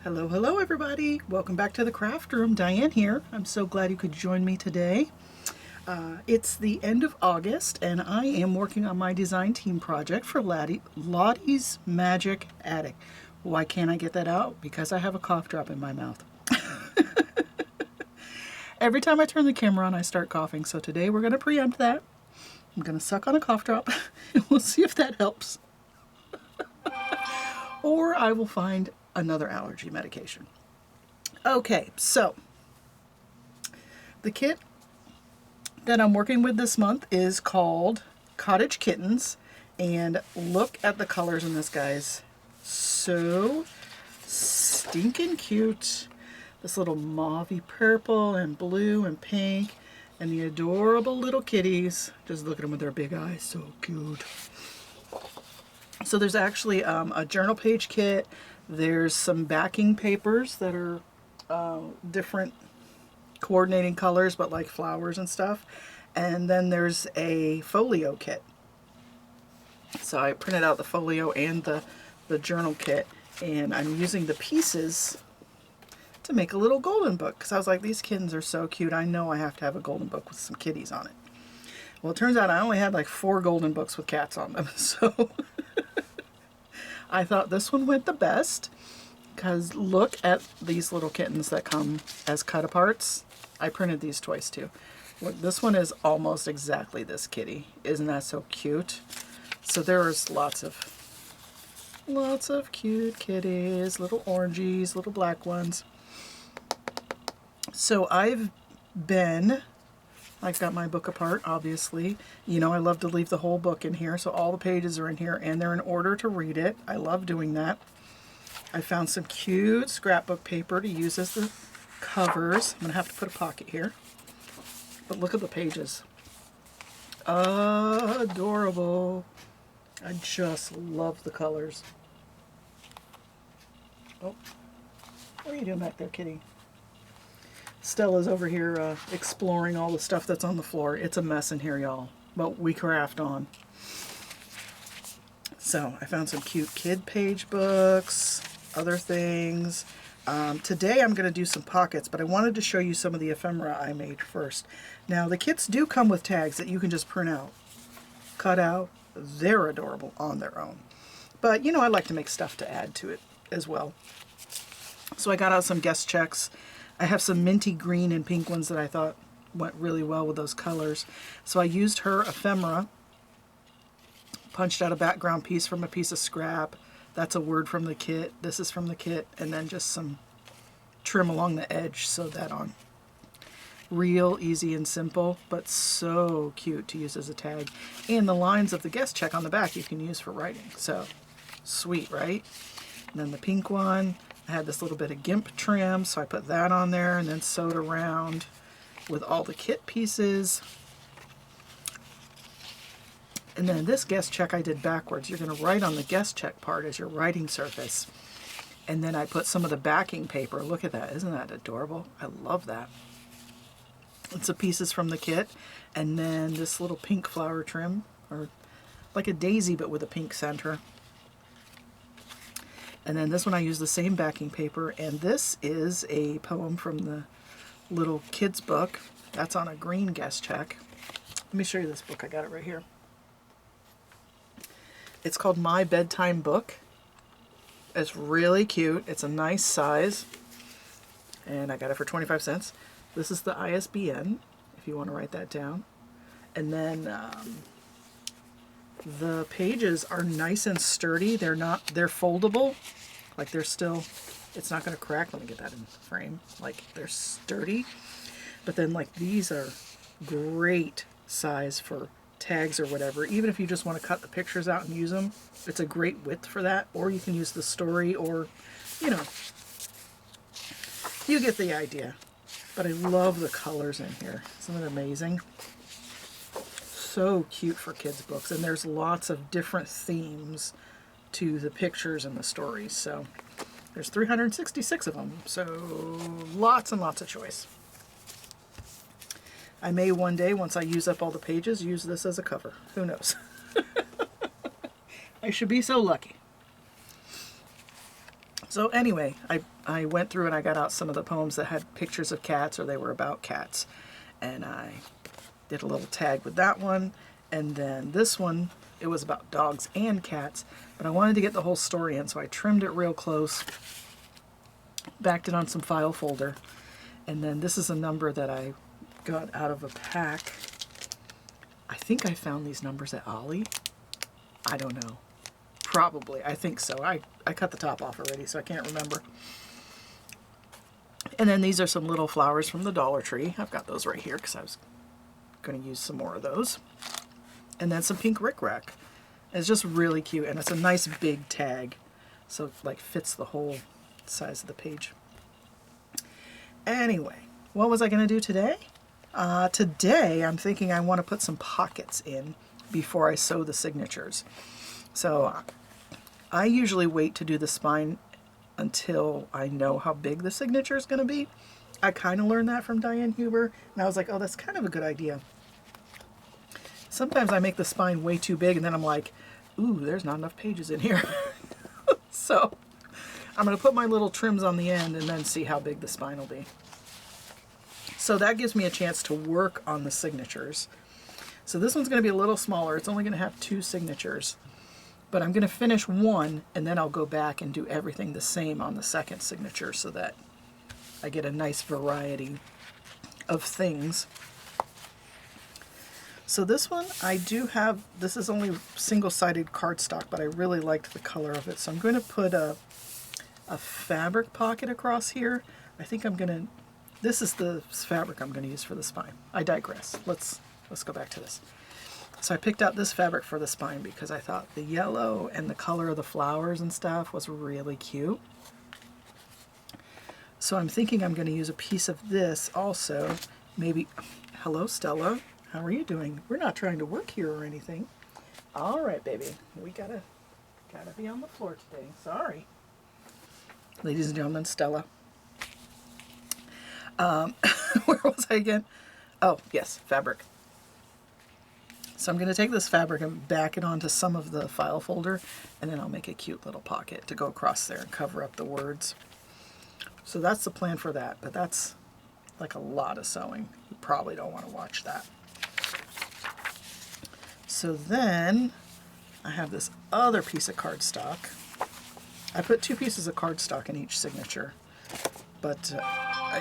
Hello, hello everybody. Welcome back to the craft room. Diane here. I'm so glad you could join me today. It's the end of August and I am working on my design team project for Lottie's Magic Attic. Why can't I get that out? Because I have a cough drop in my mouth. Every time I turn the camera on, I start coughing. So today we're going to preempt that. I'm going to suck on a cough drop and we'll see if that helps. Or I will find another allergy medication. Okay, so the kit that I'm working with this month is called Cottage Kittens, and look at the colors in this, guys. So stinking cute. This little mauvey purple and blue and pink, and the adorable little kitties. Just look at them with their big eyes, so cute. So there's actually a journal page kit. There's some backing papers that are different coordinating colors, but like flowers and stuff. And then there's a folio kit. So I printed out the folio and the journal kit, and I'm using the pieces to make a little golden book, because I was like, these kittens are so cute. I know I have to have a golden book with some kitties on it. Well, it turns out I only had like 4 golden books with cats on them, so I thought this one went the best, because look at these little kittens that come as cut-aparts. I printed these twice too. Look, this one is almost exactly this kitty. Isn't that so cute? So there's lots of cute kitties, little orangies, little black ones. So I've got my book apart, obviously. You know, I love to leave the whole book in here, so all the pages are in here, and they're in order to read it. I love doing that. I found some cute scrapbook paper to use as the covers. I'm going to have to put a pocket here. But look at the pages. Adorable. I just love the colors. Oh, what are you doing back there, kitty? Stella's over here exploring all the stuff that's on the floor. It's a mess in here, y'all, but we craft on. So I found some cute kid page books, other things. Today I'm going to do some pockets, but I wanted to show you some of the ephemera I made first. Now the kits do come with tags that you can just print out, cut out. They're adorable on their own. But you know, I like to make stuff to add to it as well. So I got out some guest checks. I have some minty green and pink ones that I thought went really well with those colors. So I used her ephemera, punched out a background piece from a piece of scrap. That's a word from the kit. This is from the kit. And then just some trim along the edge, sewed that on. Real easy and simple, but so cute to use as a tag. And the lines of the guest check on the back you can use for writing. So sweet, right? And then the pink one, I had this little bit of GIMP trim, so I put that on there and then sewed around with all the kit pieces. And then this guest check I did backwards. You're going to write on the guest check part as your writing surface. And then I put some of the backing paper. Look at that. Isn't that adorable? I love that. It's the pieces from the kit. And then this little pink flower trim, or like a daisy but with a pink center. And then this one I use the same backing paper, and this is a poem from the little kids book. That's on a green guest check. Let me show you this book. I got it right here. It's called My Bedtime Book. It's really cute. It's a nice size, and I got it for 25 cents. This is the ISBN, if you want to write that down. And then the pages are nice and sturdy. They're foldable. Like they're still, it's not going to crack. Let me get that in frame. Like they're sturdy. But then like these are great size for tags or whatever. Even if you just want to cut the pictures out and use them, it's a great width for that. Or you can use the story, or, you know, you get the idea. But I love the colors in here. Isn't it amazing? So cute for kids books, and there's lots of different themes to the pictures and the stories. So there's 366 of them, so lots and lots of choice. I may one day, once I use up all the pages, use this as a cover. Who knows? I should be so lucky. So anyway, I went through and I got out some of the poems that had pictures of cats or they were about cats. And I did a little tag with that one. And then this one, it was about dogs and cats. But I wanted to get the whole story in, so I trimmed it real close, backed it on some file folder. And then this is a number that I got out of a pack. I think I found these numbers at Ollie. I don't know. Probably. I think so. I cut the top off already, so I can't remember. And then these are some little flowers from the Dollar Tree. I've got those right here because I was going to use some more of those. And then some pink rickrack. It's just really cute, and it's a nice big tag, so it like fits the whole size of the page. Anyway, what was I going to do today? Today I'm thinking I want to put some pockets in before I sew the signatures. So I usually wait to do the spine until I know how big the signature is going to be. I kind of learned that from Diane Huber, and I was like, oh, that's kind of a good idea. Sometimes I make the spine way too big, and then I'm like, ooh, there's not enough pages in here. So I'm going to put my little trims on the end and then see how big the spine will be. So that gives me a chance to work on the signatures. So this one's going to be a little smaller. It's only going to have 2 signatures. But I'm going to finish one, and then I'll go back and do everything the same on the second signature so that I get a nice variety of things. So this one, I do have, this is only single-sided cardstock, but I really liked the color of it. So I'm going to put a fabric pocket across here. I think I'm going to, this is the fabric I'm going to use for the spine. I digress. Let's go back to this. So I picked out this fabric for the spine because I thought the yellow and the color of the flowers and stuff was really cute. So I'm thinking I'm going to use a piece of this also. Maybe, hello Stella, how are you doing? We're not trying to work here or anything. All right, baby, we gotta be on the floor today. Sorry. Ladies and gentlemen, Stella. Where was I again? Oh, yes, fabric. So I'm going to take this fabric and back it onto some of the file folder, and then I'll make a cute little pocket to go across there and cover up the words. So that's the plan for that, but that's like a lot of sewing. You probably don't want to watch that. So then I have this other piece of cardstock. I put 2 pieces of cardstock in each signature, but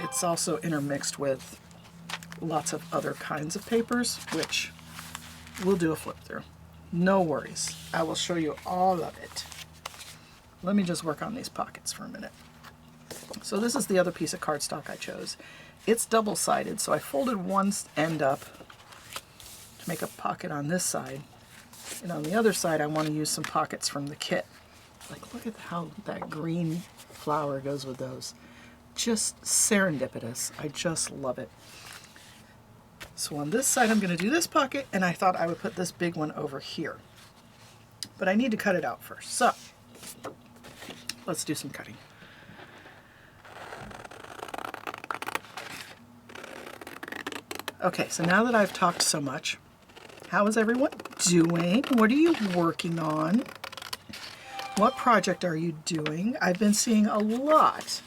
it's also intermixed with lots of other kinds of papers, which we'll do a flip through. No worries. I will show you all of it. Let me just work on these pockets for a minute. So this is the other piece of cardstock I chose. It's double-sided, so I folded one end up to make a pocket on this side. And on the other side, I want to use some pockets from the kit. Like, look at how that green flower goes with those. Just serendipitous. I just love it. So on this side, I'm going to do this pocket, and I thought I would put this big one over here. But I need to cut it out first. So let's do some cutting. Okay, so now that I've talked so much, how is everyone doing? What are you working on? What project are you doing? I've been seeing a lot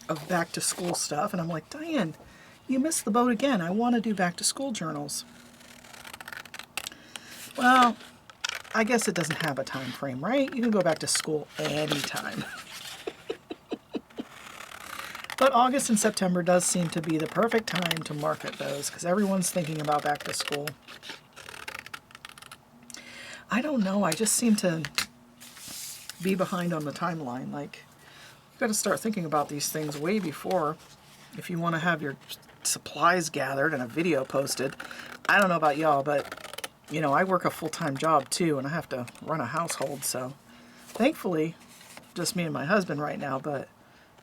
of back to school stuff, and I'm like, Diane, you missed the boat again. I want to do back to school journals. Well, I guess it doesn't have a time frame, right? You can go back to school anytime. But August and September does seem to be the perfect time to market those because everyone's thinking about back to school. I don't know, I just seem to be behind on the timeline. Like, you've got to start thinking about these things way before if you want to have your supplies gathered and a video posted. I don't know about y'all, but, you know, I work a full-time job too, and I have to run a household, so thankfully, just me and my husband right now, but,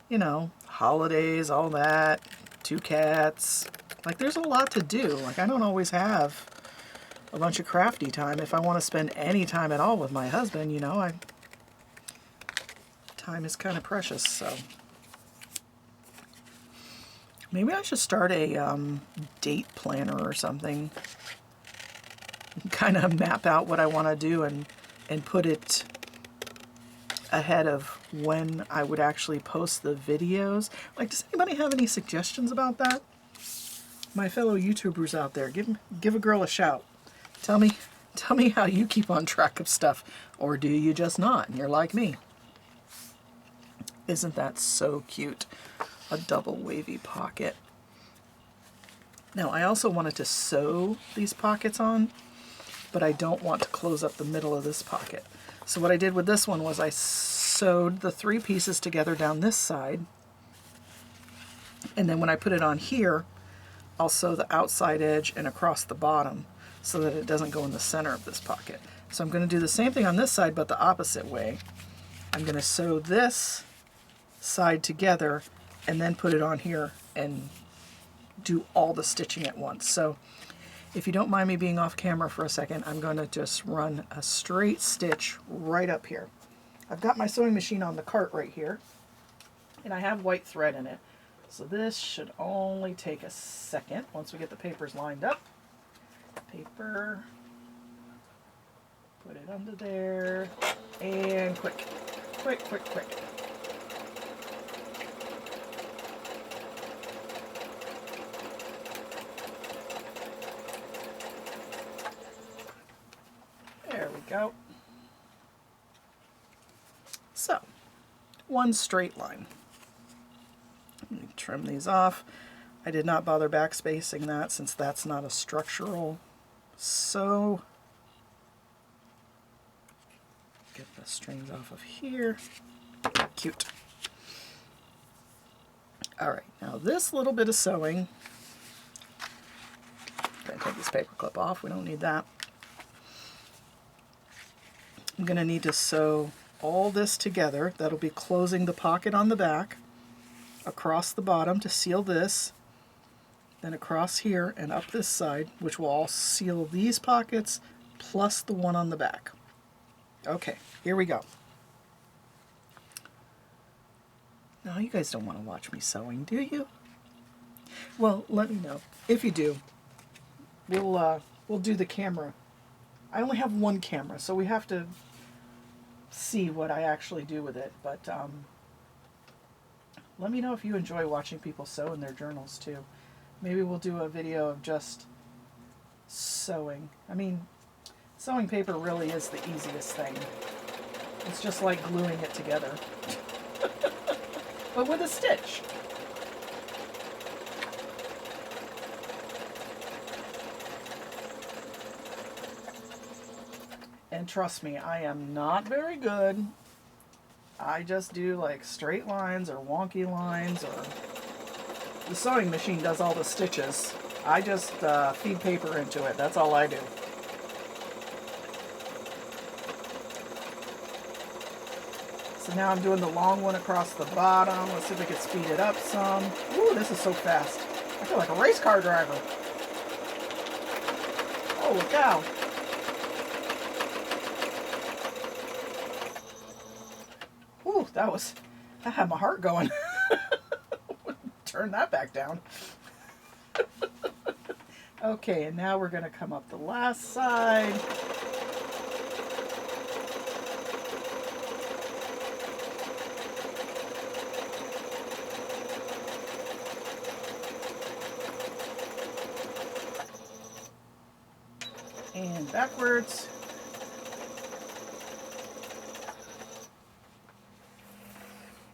you know, holidays, all that, 2 cats, like, there's a lot to do. Like, I don't always have a bunch of crafty time. If I want to spend any time at all with my husband, you know, time is kind of precious, so maybe I should start a date planner or something. Kind of map out what I want to do and put it ahead of when I would actually post the videos. Like, does anybody have any suggestions about that? My fellow YouTubers out there, give a girl a shout. Tell me how you keep on track of stuff, or do you just not? And you're like me. Isn't that so cute? A double wavy pocket. Now, I also wanted to sew these pockets on, but I don't want to close up the middle of this pocket. So what I did with this one was I sewed the 3 pieces together down this side, and then when I put it on here, I'll sew the outside edge and across the bottom so that it doesn't go in the center of this pocket. So I'm going to do the same thing on this side, but the opposite way. I'm going to sew this side together and then put it on here and do all the stitching at once. So if you don't mind me being off camera for a second, I'm going to just run a straight stitch right up here. I've got my sewing machine on the cart right here, and I have white thread in it. So this should only take a second once we get the papers lined up. Paper, put it under there, and quick. There we go. So, one straight line. Let me trim these off. I did not bother backspacing that since that's not a structural sew. Get the strings off of here. Cute. Alright, now this little bit of sewing, I'm going to take this paper clip off, we don't need that. I'm going to need to sew all this together. That'll be closing the pocket on the back, across the bottom to seal this, then across here and up this side, which will all seal these pockets plus the one on the back. Okay, here we go. Now, you guys don't want to watch me sewing, do you? Well, let me know. If you do, we'll do the camera. I only have one camera, so we have to see what I actually do with it. But let me know if you enjoy watching people sew in their journals too. Maybe we'll do a video of just sewing. I mean, sewing paper really is the easiest thing. It's just like gluing it together. But with a stitch. And trust me, I am not very good. I just do like straight lines or wonky lines, or the sewing machine does all the stitches. I just feed paper into it. That's all I do. So now I'm doing the long one across the bottom. Let's see if we can speed it up some. Ooh, this is so fast. I feel like a race car driver. Holy cow. Ooh, that had my heart going. Turn that back down. Okay, and now we're going to come up the last side. And backwards.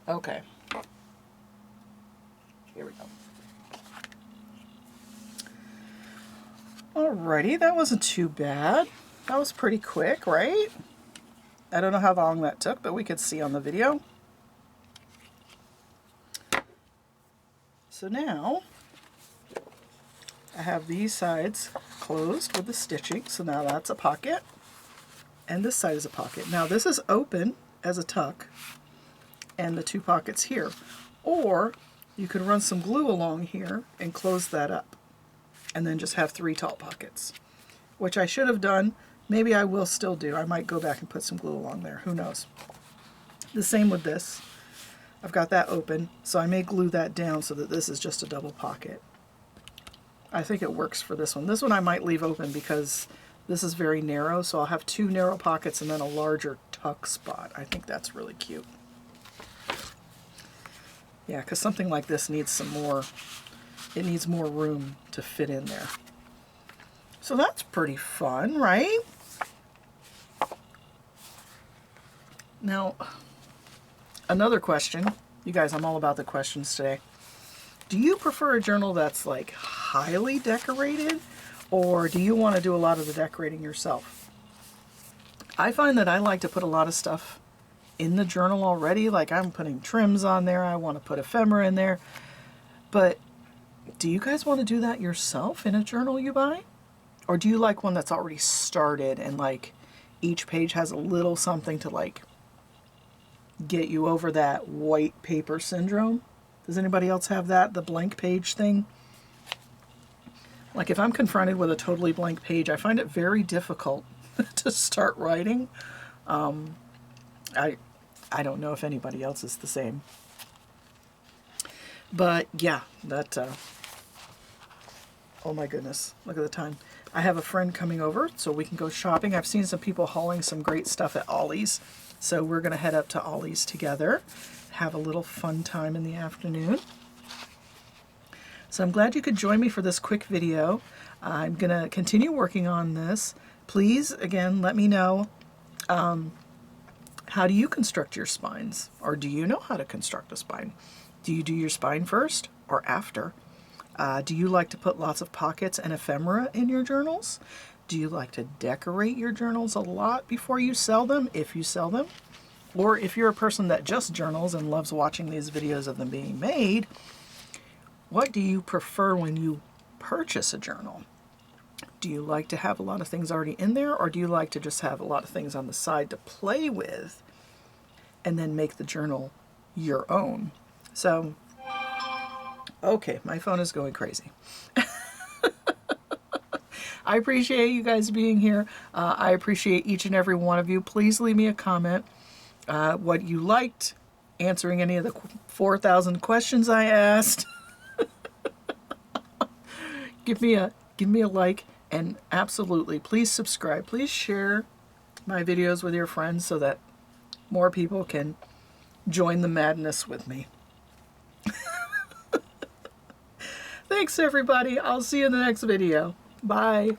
Okay. Here we go. Alrighty, that wasn't too bad. That was pretty quick, right? I don't know how long that took, but we could see on the video. So now, I have these sides closed with the stitching, so now that's a pocket, and this side is a pocket. Now this is open as a tuck, and the 2 pockets here. Or you could run some glue along here and close that up, and then just have 3 tall pockets, which I should have done. Maybe I will still do. I might go back and put some glue along there. Who knows? The same with this. I've got that open, so I may glue that down so that this is just a double pocket. I think it works for this one. This one I might leave open because This is very narrow, so I'll have 2 narrow pockets and then a larger tuck spot. I think that's really cute. Yeah, because something like this needs some more, it needs more room to fit in there. So that's pretty fun, right? Now, another question. You guys, I'm all about the questions today. Do you prefer a journal that's like highly decorated, or do you want to do a lot of the decorating yourself? I find that I like to put a lot of stuff in the journal already. Like I'm putting trims on there. I want to put ephemera in there. But do you guys want to do that yourself in a journal you buy? Or do you like one that's already started and like each page has a little something to like get you over that white paper syndrome? Does anybody else have that, the blank page thing? Like if I'm confronted with a totally blank page, I find it very difficult to start writing. I don't know if anybody else is the same. But yeah, that, oh my goodness, look at the time. I have a friend coming over so we can go shopping. I've seen some people hauling some great stuff at Ollie's. So we're going to head up to Ollie's together, have a little fun time in the afternoon. So I'm glad you could join me for this quick video. I'm going to continue working on this. Please, again, let me know, how do you construct your spines? Or do you know how to construct a spine? Do you do your spine first or after? Do you like to put lots of pockets and ephemera in your journals? Do you like to decorate your journals a lot before you sell them, if you sell them? Or if you're a person that just journals and loves watching these videos of them being made, what do you prefer when you purchase a journal? Do you like to have a lot of things already in there, or do you like to just have a lot of things on the side to play with and then make the journal your own? So, okay, my phone is going crazy. I appreciate you guys being here. I appreciate each and every one of you. Please leave me a comment what you liked, answering any of the 4,000 questions I asked. Give me a like, and absolutely, please subscribe. Please share my videos with your friends so that more people can join the madness with me. Thanks, everybody. I'll see you in the next video. Bye.